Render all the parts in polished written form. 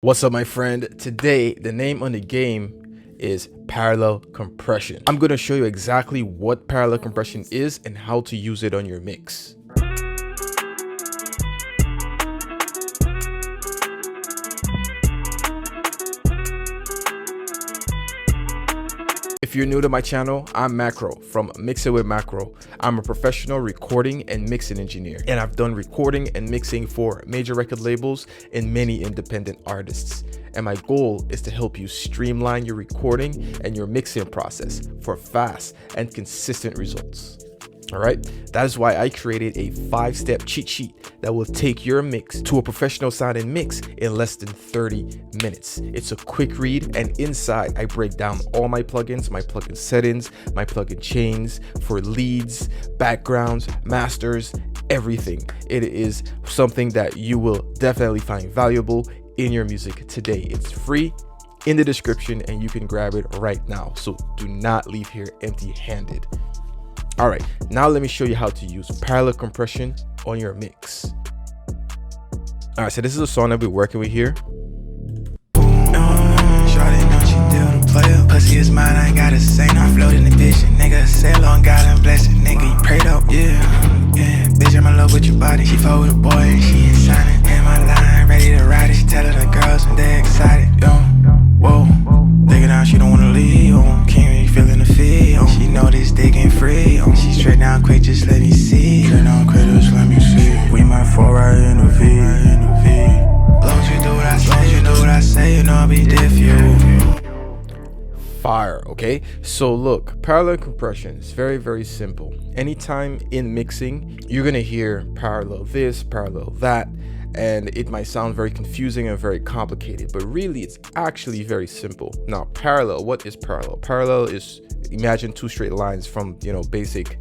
What's up, my friend? Today, the name on the game is parallel compression. I'm going to show you exactly what parallel compression is and how to use it on your mix. If you're new to my channel, I'm Macro from Mix It with Macro. I'm a professional recording and mixing engineer, and I've done recording and mixing for major record labels and many independent artists. And my goal is to help you streamline your recording and your mixing process for fast and consistent results. All right, that is why I created a 5-step cheat sheet that will take your mix to a professional sounding mix in less than 30 minutes. It's a quick read, and inside I break down all my plugins, my plugin settings, my plugin chains for leads, backgrounds, masters, everything. It is something that you will definitely find valuable in your music today. It's free in the description and you can grab it right now. So do not leave here empty-handed. All right, now let me show you how to use parallel compression on your mix. All right, so this is a song that we're working with here. Shorty know she deal the player. Pussy is mine, I ain't gotta say no. I float in the dish, nigga. Sail on God and bless it, nigga. You prayed up, yeah. Bitch, I'm in love with your body. She fought with a boy and she ain't signing. In my line, ready to ride it. She tell her the girls and they excited. Yo, whoa. Take it down, she don't wanna leave. Can't really feeling the feel. She know this dick ain't free. She straight down quick, just let me see. Straight down quick, just let me see. We might fall right in the V. Long as you do what I say, you do what I say, you know I'll be there for you. Fire. Okay, so look, parallel compression is very, very simple. Anytime in mixing, you're gonna hear parallel this, parallel that, and it might sound very confusing and very complicated, but really it's actually very simple. Now, parallel, what is parallel? Parallel is, imagine two straight lines from, basic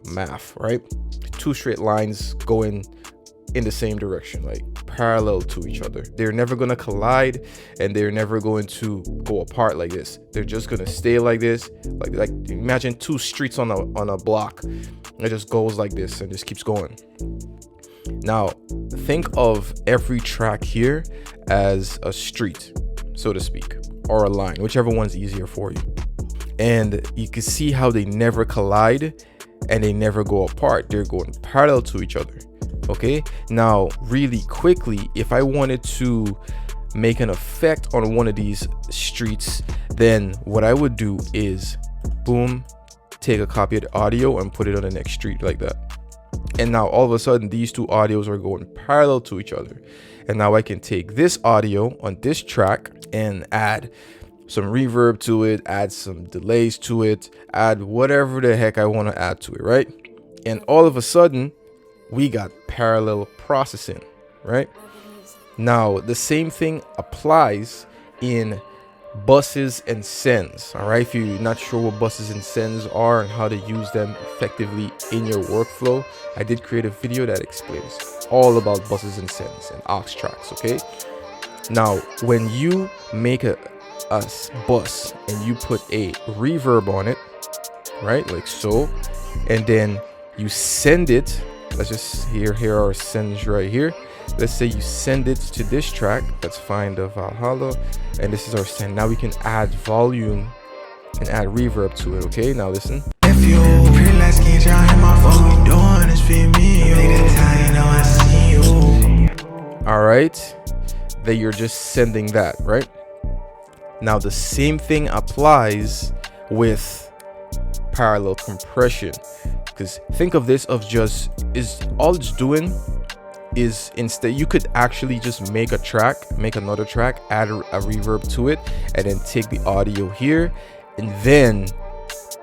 math, right? Two straight lines going in the same direction, like parallel to each other. They're never going to collide and they're never going to go apart like this. They're just going to stay like this, like imagine two streets on a block. It just goes like this and just keeps going. Now think of every track here as a street, so to speak, or a line, whichever one's easier for you. And you can see how they never collide and they never go apart. They're going parallel to each other. Okay, now really quickly, if I wanted to make an effect on one of these streets, then what I would do is boom, take a copy of the audio and put it on the next street like that. And now all of a sudden these two audios are going parallel to each other. And now I can take this audio on this track and add some reverb to it, add some delays to it, add whatever the heck I want to add to it, right? And all of a sudden we got parallel processing, right? Now the same thing applies in buses and sends. All right, if you're not sure what buses and sends are and how to use them effectively in your workflow, I did create a video that explains all about buses and sends and aux tracks. Okay, now when you make a bus and you put a reverb on it, right, like so, and then you send it, let's just here are our sends right here. Let's say you send it to this track, let's find the Valhalla, and this is our send. Now we can add volume and add reverb to it. Okay, now listen. If you pretty light skin, y'all in my phone, doing this for me. Take the time, you know I see you. All right, then you're just sending that, right? Now the same thing applies with parallel compression, because think of this of just all it's doing is, instead you could actually just make another track, add a reverb to it, and then take the audio here and then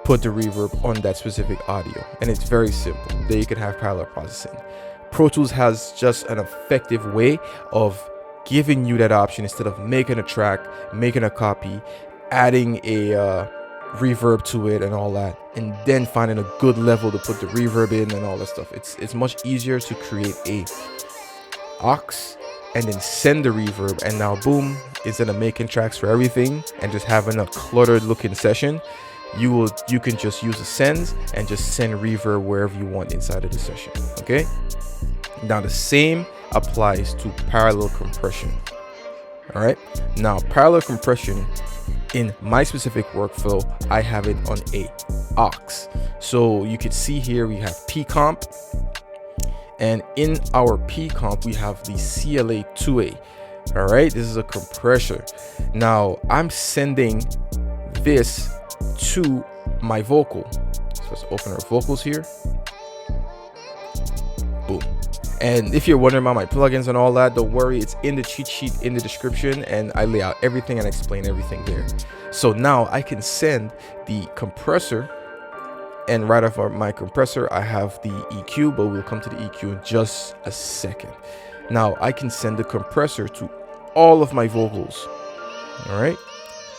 put the reverb on that specific audio. And it's very simple. There you can have parallel processing. Pro Tools has just an effective way of giving you that option. Instead of making a track, making a copy, adding a reverb to it and all that, and then finding a good level to put the reverb in and all that stuff. It's much easier to create a aux and then send the reverb, and now boom, instead of making tracks for everything and just having a cluttered looking session, you can just use the sends and just send reverb wherever you want inside of the session. Okay, now the same applies to parallel compression. All right, now parallel compression in my specific workflow, I have it on a aux. So you can see here we have P comp, and in our P comp we have the CLA 2A. All right, this is a compressor. Now I'm sending this to my vocal. So let's open our vocals here. Boom. And if you're wondering about my plugins and all that, don't worry, it's in the cheat sheet in the description, and I lay out everything and explain everything there. So now I can send the compressor, and right off of my compressor I have the EQ, but we'll come to the EQ in just a second. Now I can send the compressor to all of my vocals. All right,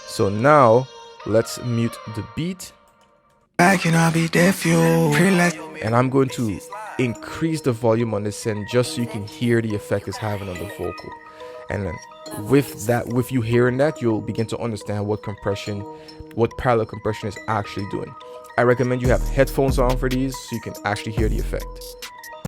so now let's mute the beat, and I'm going to increase the volume on this end just so you can hear the effect it's having on the vocal. And then with you hearing that, you'll begin to understand what parallel compression is actually doing. I recommend you have headphones on for these so you can actually hear the effect.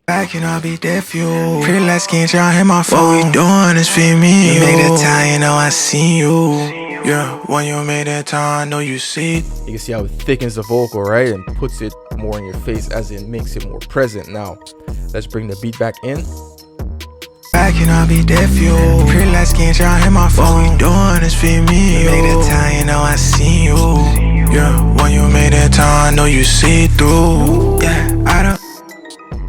Back and I'll be deaf, you. Pretty light skin, trying to hit my phone. What we doing is feed me. You make the time, you know I see you. Yeah, when you made that time, I know you see it. You can see how it thickens the vocal, right? And puts it more in your face, as it makes it more present. Now, let's bring the beat back in. Back and I'll be deaf, you. Pretty light skin, trying to hit my phone. What we doing is feed me. You make the time, you know I see you. Yeah, when you made that time, I know you see it through. Yeah, I don't.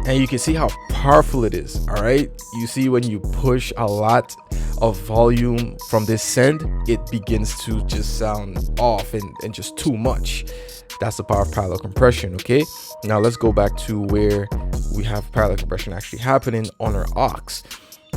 And you can see how powerful it is. All right, you see when you push a lot of volume from this send, it begins to just sound off and just too much. That's the power of parallel compression. Okay, now let's go back to where we have parallel compression actually happening on our aux.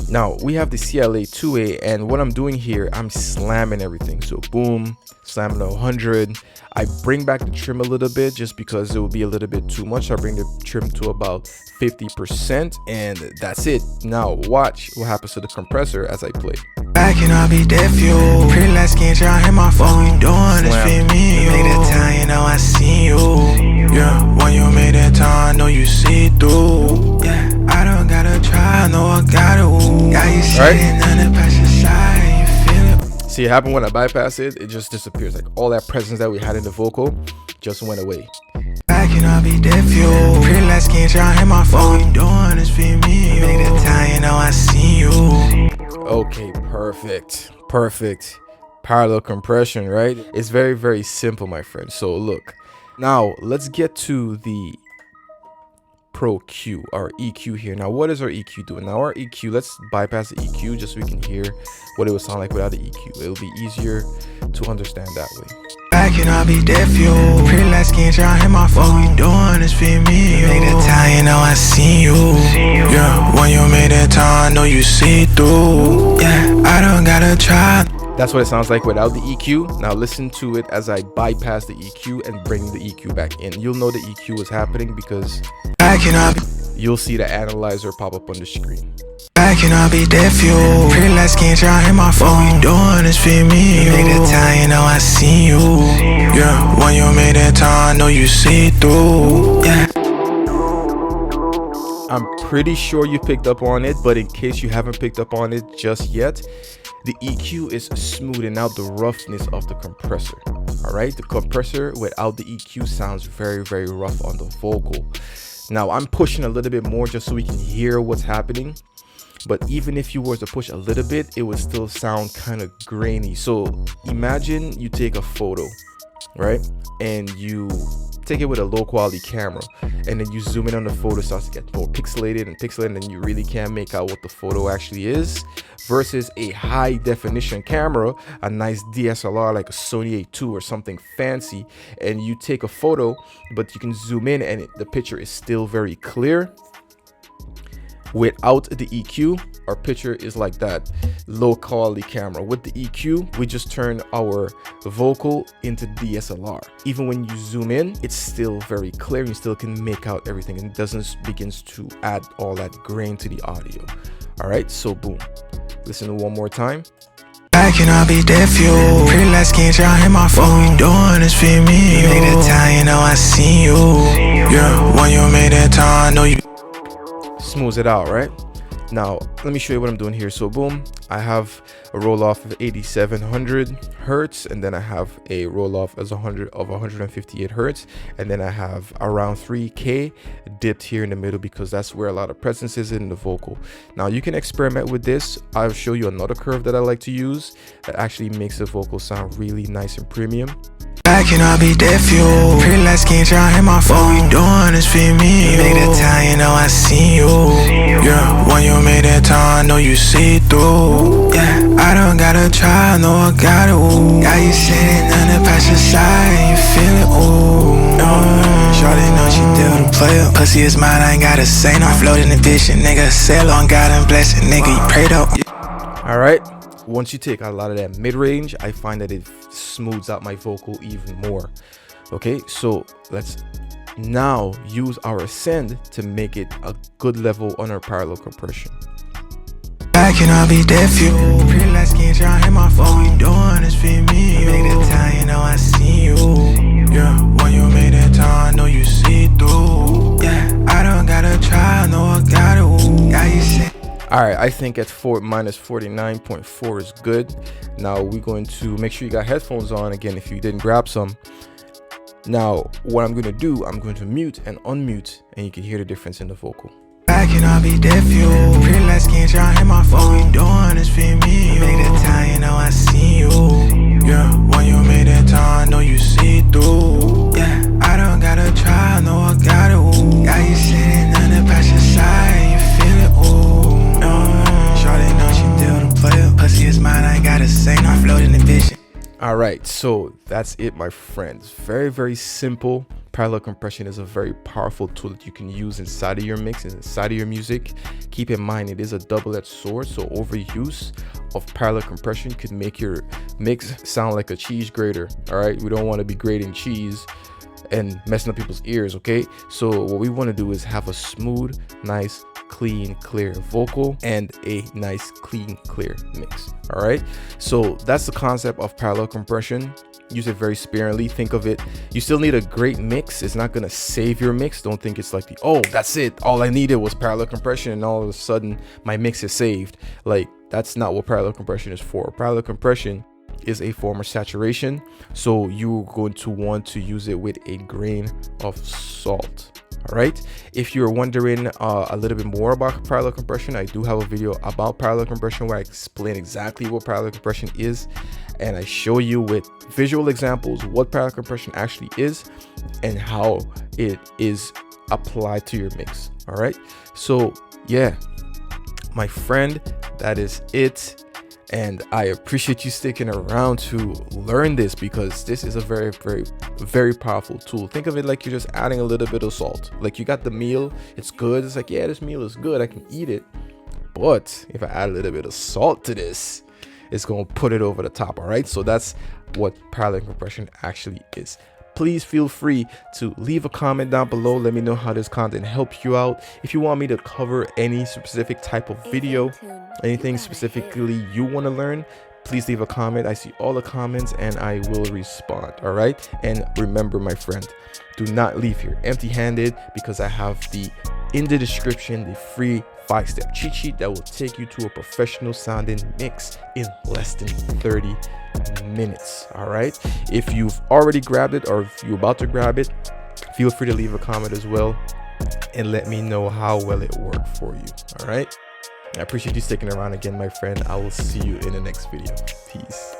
Now we have the CLA 2A, and what I'm doing here, I'm slamming everything. So boom, slamming to 100. I bring back the trim a little bit just because it will be a little bit too much. I bring the trim to about 50%, and that's it. Now watch what happens to the compressor as I play. Back and I'll be deaf, you. Pretty light skin, trying to hit my phone. What we doing is feed me. You make that time, you know I see you. Yeah, when you made that time, I know you see through. Yeah, I don't gotta try, I know I gotta. Got you sitting on the passion side, you feel it. See, it happened when I bypass it, it just disappears. Like all that presence that we had in the vocal just went away. Back and I'll be deaf, you. Pretty light skin, trying to hit my phone. What we doing is feed me. You make that time, you know I see you. Okay, perfect. Parallel compression, right? It's very, very simple, my friend. So look, now let's get to the Pro Q, our EQ here. Now what is our EQ doing? Now our EQ, let's bypass the EQ just so we can hear what it would sound like without the EQ. It'll be easier to understand that way. Back and I'll be deaf, you. Pretty light skin, trying to hit my phone. What we doing is feed me. You make the time, you know I see you. Yeah, when you made that time, I know you see through. Yeah, I don't gotta try. That's what it sounds like without the EQ. Now listen to it as I bypass the EQ and bring the EQ back in. You'll know the EQ is happening because you'll see the analyzer pop up on the screen. Back and I'll be deaf, you. Pretty light skin, trying to hit my phone. What we doing is feed me. You make the time, you know I see you. Yeah, when you made that time, I know you see through. Yeah. I'm pretty sure you picked up on it, but in case you haven't picked up on it just yet, the EQ is smoothing out the roughness of the compressor. All right, the compressor without the EQ sounds very, very rough on the vocal. Now I'm pushing a little bit more just so we can hear what's happening, but even if you were to push a little bit, it would still sound kind of grainy. So imagine you take a photo, right, and you take it with a low quality camera, and then you zoom in on the photo, starts to get more pixelated and you really can't make out what the photo actually is, versus a high definition camera, a nice DSLR like a Sony A2 or something fancy, and you take a photo but you can zoom in and the picture is still very clear. Without the EQ, our picture is like that low quality camera. With the EQ, we just turn our vocal into DSLR. Even when you zoom in, it's still very clear. You still can make out everything, and it doesn't begins to add all that grain to the audio. All right, so boom, listen to one more time. Back and I'll be deaf, you. Pretty light skin, trying to hit my phone. What we doing is feed me. You make the time, you know I see you. Yeah, when you made that time, I know you. Smooths it out, right? Now let me show you what I'm doing here. So boom, I have a roll off of 8700 hertz, and then I have a roll off as 158 hertz, and then I have around 3k dipped here in the middle because that's where a lot of presence is in the vocal. Now you can experiment with this. I'll show you another curve that I like to use that actually makes the vocal sound really nice and premium. I cannot be deaf, you. Pretty light skin, trying to hit my phone. What we doing is feed me. You make that time, you know I see you. Yeah, when you make that time, I know you see through. Yeah, I don't gotta try, I know I got it. Ooh. Got you sitting on the passenger side, and you feel it. Ooh, shorty know she deal with a player. Pussy is mine, I ain't gotta say no. Floating the vision, nigga. Sail on God and bless it, nigga. You prayed up. All right. Once you take a lot of that mid-range, I find that it smooths out my vocal even more. Okay, so let's now use our send to make it a good level on our parallel compression. I cannot be deaf, you. Pretty light skin, trying to hit my phone. What we doing is feed me. You make that time, you know I see you. Yeah, when you make that time, I know you see through. Yeah, I don't gotta try, I know I got it. Ooh. Got you sick. All right, I think at minus 49.4 is good. Now we're going to make sure you got headphones on again if you didn't grab some. Now what I'm going to do, I'm going to mute and unmute, and you can hear the difference in the vocal. I cannot be deaf, you. Pretty light skin, trying to hit my phone. What we doing is feed me. You make that time, you know I see you. Yeah, when you make that time, I know you see through. Yeah, I don't gotta try, I know I got it. Ooh. Got you sitting on the passenger side, and you feel it. Ooh. Shorty know she deal with a player. Pussy is mine, I ain't gotta say no. I'm floating the vision. All right, so that's it, my friends. Very, very simple. Parallel compression is a very powerful tool that you can use inside of your mix and inside of your music. Keep in mind, it is a double-edged sword, so overuse of parallel compression could make your mix sound like a cheese grater. All right, we don't want to be grating cheese and messing up people's ears. Okay, so what we want to do is have a smooth, nice, clean, clear vocal and a nice, clean, clear mix. All right, so that's the concept of parallel compression. Use it very sparingly. Think of it, you still need a great mix. It's not gonna save your mix. Don't think it's like oh, that's it, all I needed was parallel compression and all of a sudden my mix is saved. Like, that's not what parallel compression is for. Parallel compression is a form of saturation, so you're going to want to use it with a grain of salt. All right, if you're wondering a little bit more about parallel compression, I do have a video about parallel compression where I explain exactly what parallel compression is, and I show you with visual examples what parallel compression actually is and how it is applied to your mix. All right, so yeah, my friend, that is it. And I appreciate you sticking around to learn this, because this is a very, very, very powerful tool. Think of it like you're just adding a little bit of salt. Like, you got the meal, it's good. It's like, yeah, this meal is good, I can eat it. But if I add a little bit of salt to this, it's going to put it over the top. All right, so that's what parallel compression actually is. Please feel free to leave a comment down below. Let me know how this content helped you out. If you want me to cover any specific type of video, anything specifically you want to learn, please leave a comment. I see all the comments and I will respond. All right, and remember, my friend, do not leave here empty-handed, because I have in the description the free 5-step cheat sheet that will take you to a professional sounding mix in less than 30 minutes. All right, if you've already grabbed it or if you're about to grab it, feel free to leave a comment as well and let me know how well it worked for you. All right, I appreciate you sticking around again, my friend. I will see you in the next video. Peace.